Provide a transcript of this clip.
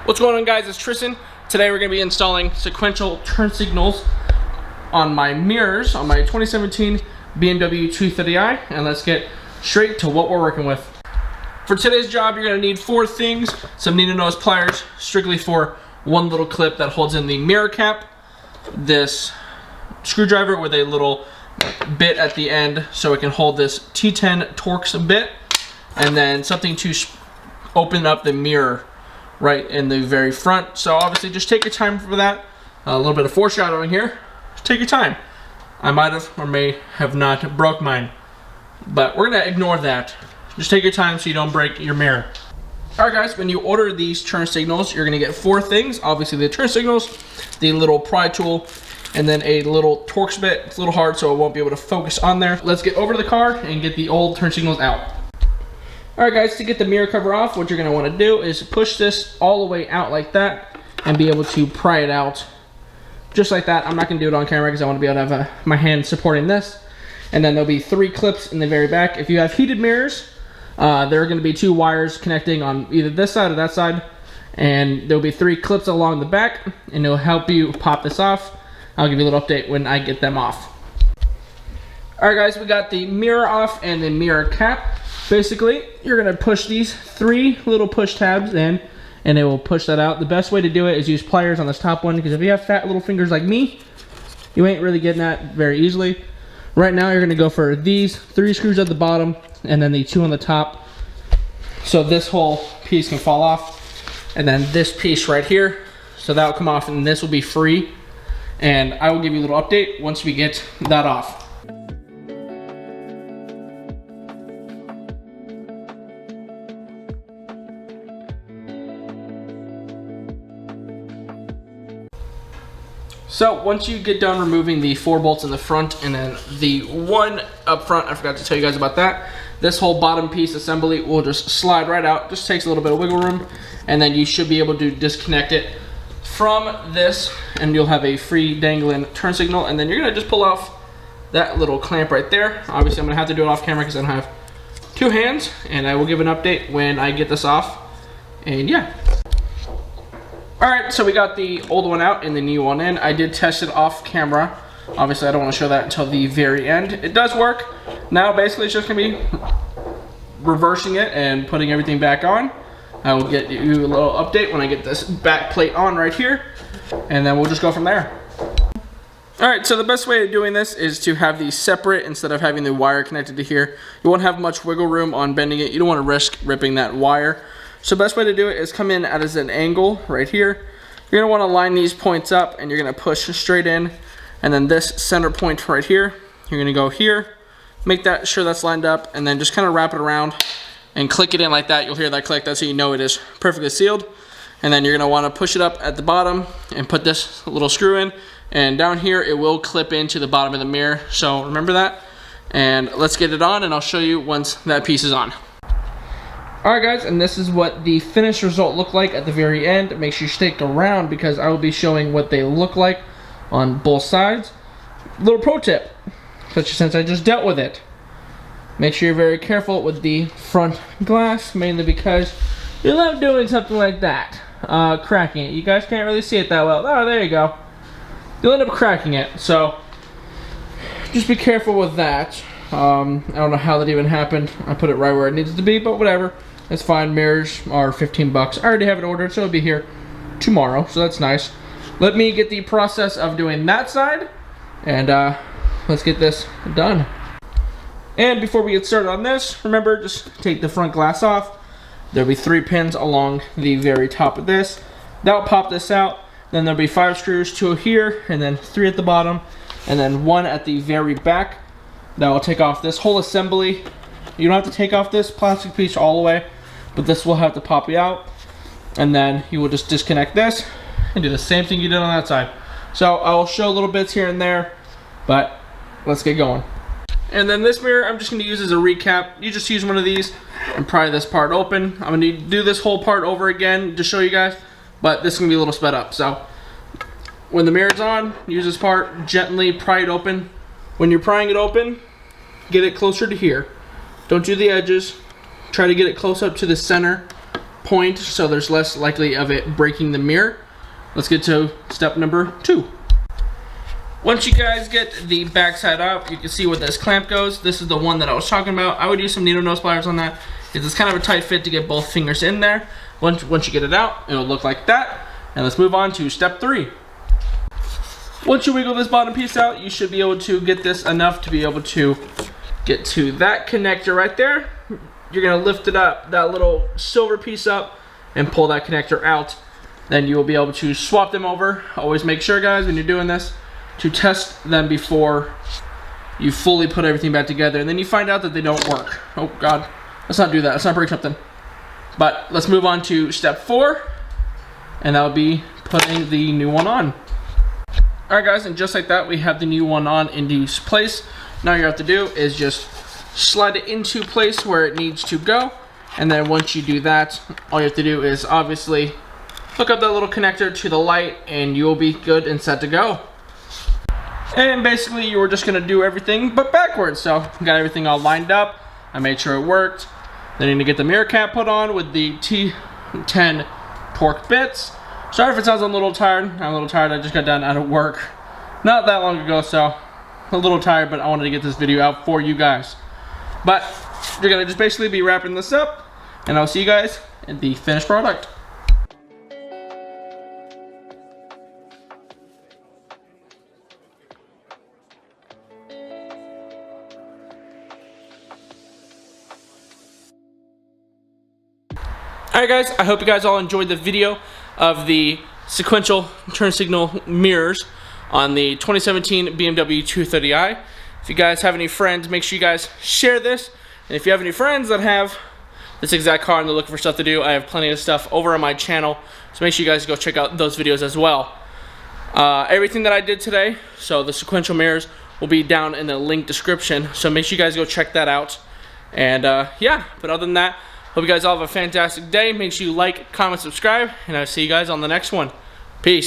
What's going on, guys? It's Tristan. Today we're going to be installing sequential turn signals on my mirrors on my 2017 BMW 230i, and let's get straight to what we're working with. For today's job, you're going to need 4 things: some needle-nose pliers, strictly for one little clip that holds in the mirror cap, this screwdriver with a little bit at the end so it can hold this T10 Torx bit, and then something to open up the mirror right in the very front. So obviously just take your time for that. A little bit of foreshadowing here. Just take your time. I might have or may have not broke mine, but we're gonna ignore that. Just take your time so you don't break your mirror. Alright guys, when you order these turn signals, you're gonna get 4 things. Obviously the turn signals, the little pry tool, and then a little Torx bit. It's a little hard, so it won't be able to focus on there. Let's get over to the car and get the old turn signals out. Alright guys, to get the mirror cover off, what you're going to want to do is push this all the way out like that and be able to pry it out just like that. I'm not going to do it on camera because I want to be able to have my hand supporting this. And then there'll be 3 clips in the very back. If you have heated mirrors, there are going to be 2 wires connecting on either this side or that side, and there'll be 3 clips along the back, and it'll help you pop this off. I'll give you a little update when I get them off. Alright guys, we got the mirror off and the mirror cap. Basically, you're going to push these 3 little push tabs in, and it will push that out. The best way to do it is use pliers on this top one, because if you have fat little fingers like me, you ain't really getting that very easily. Right now, you're going to go for these 3 screws at the bottom, and then the 2 on the top, so this whole piece can fall off, and then this piece right here, so that will come off, and this will be free. And I will give you a little update once we get that off. So once you get done removing the 4 bolts in the front and then the 1 up front, I forgot to tell you guys about that, this whole bottom piece assembly will just slide right out. Just takes a little bit of wiggle room, and then you should be able to disconnect it from this, and you'll have a free dangling turn signal. And then you're gonna just pull off that little clamp right there. Obviously I'm gonna have to do it off camera because I don't have 2 hands, and I will give an update when I get this off. And yeah. Alright, so we got the old one out and the new one in. I did test it off camera. Obviously I don't want to show that until the very end. It does work. Now basically it's just gonna be reversing it and putting everything back on. I will get you a little update when I get this back plate on right here, and then we'll just go from there. Alright, so the best way of doing this is to have these separate instead of having the wire connected to here. You won't have much wiggle room on bending it. You don't want to risk ripping that wire. So the best way to do it is come in at an angle right here. You're going to want to line these points up, and you're going to push straight in, and then this center point right here, you're going to go here, make that sure that's lined up, and then just kind of wrap it around and click it in like that. You'll hear that click. That's how you know it is perfectly sealed. And then you're going to want to push it up at the bottom and put this little screw in, and down here it will clip into the bottom of the mirror, so remember that. And let's get it on, and I'll show you once that piece is on. Alright guys, and this is what the finished result look like at the very end. Make sure you stick around because I will be showing what they look like on both sides. Little pro tip, especially since I just dealt with it. Make sure you're very careful with the front glass, mainly because you love doing something like that. Cracking it. You guys can't really see it that well. Oh, there you go. You'll end up cracking it, so just be careful with that. I don't know how that even happened. I put it right where it needs to be, but whatever. It's fine. Mirrors are 15 bucks. I already have it ordered, so it'll be here tomorrow, so that's nice. Let me get the process of doing that side, and let's get this done. And before we get started on this, remember, just take the front glass off. There'll be 3 pins along the very top of this. That'll pop this out. Then there'll be 5 screws, 2 here, and then 3 at the bottom, and then 1 at the very back. That will take off this whole assembly. You don't have to take off this plastic piece all the way, but this will have to pop you out. And then you will just disconnect this and do the same thing you did on that side. So I will show little bits here and there, but let's get going. And then this mirror I'm just going to use as a recap. You just use one of these and pry this part open. I'm going to do this whole part over again to show you guys, but this is going to be a little sped up. So when the mirror's on, use this part, gently pry it open. When you're prying it open, get it closer to here. Don't do the edges. Try to get it close up to the center point, so there's less likely of it breaking the mirror. Let's get to step number 2. Once you guys get the back side up, you can see where this clamp goes. This is the one that I was talking about. I would use some needle nose pliers on that, because it's kind of a tight fit to get both fingers in there. Once you get it out, it'll look like that. And let's move on to step 3. Once you wiggle this bottom piece out, you should be able to get this enough to be able to get to that connector right there. You're gonna lift it up, that little silver piece up, and pull that connector out. Then you will be able to swap them over. Always make sure, guys, when you're doing this, to test them before you fully put everything back together. And then you find out that they don't work. Oh God, let's not do that. Let's not break something. But let's move on to step 4, and that will be putting the new one on. All right, guys, and just like that, we have the new one on into place. Now all you have to do is just slide it into place where it needs to go. And then once you do that, all you have to do is obviously hook up that little connector to the light, and you will be good and set to go. And basically you were just gonna do everything but backwards. So got everything all lined up. I made sure it worked. Then you need to get the mirror cap put on with the T10 torque bits. Sorry if it sounds a little tired. I'm a little tired. I just got done out of work not that long ago, so a little tired, but I wanted to get this video out for you guys. But you're gonna just basically be wrapping this up, and I'll see you guys in the finished product. Alright guys, I hope you guys all enjoyed the video of the sequential turn signal mirrors on the 2017 BMW 230i. If you guys have any friends, make sure you guys share this. And if you have any friends that have this exact car and they're looking for stuff to do, I have plenty of stuff over on my channel. So make sure you guys go check out those videos as well. Everything that I did today, so the sequential mirrors, will be down in the link description. So make sure you guys go check that out. And yeah, but other than that, hope you guys all have a fantastic day. Make sure you like, comment, subscribe, and I'll see you guys on the next one. Peace.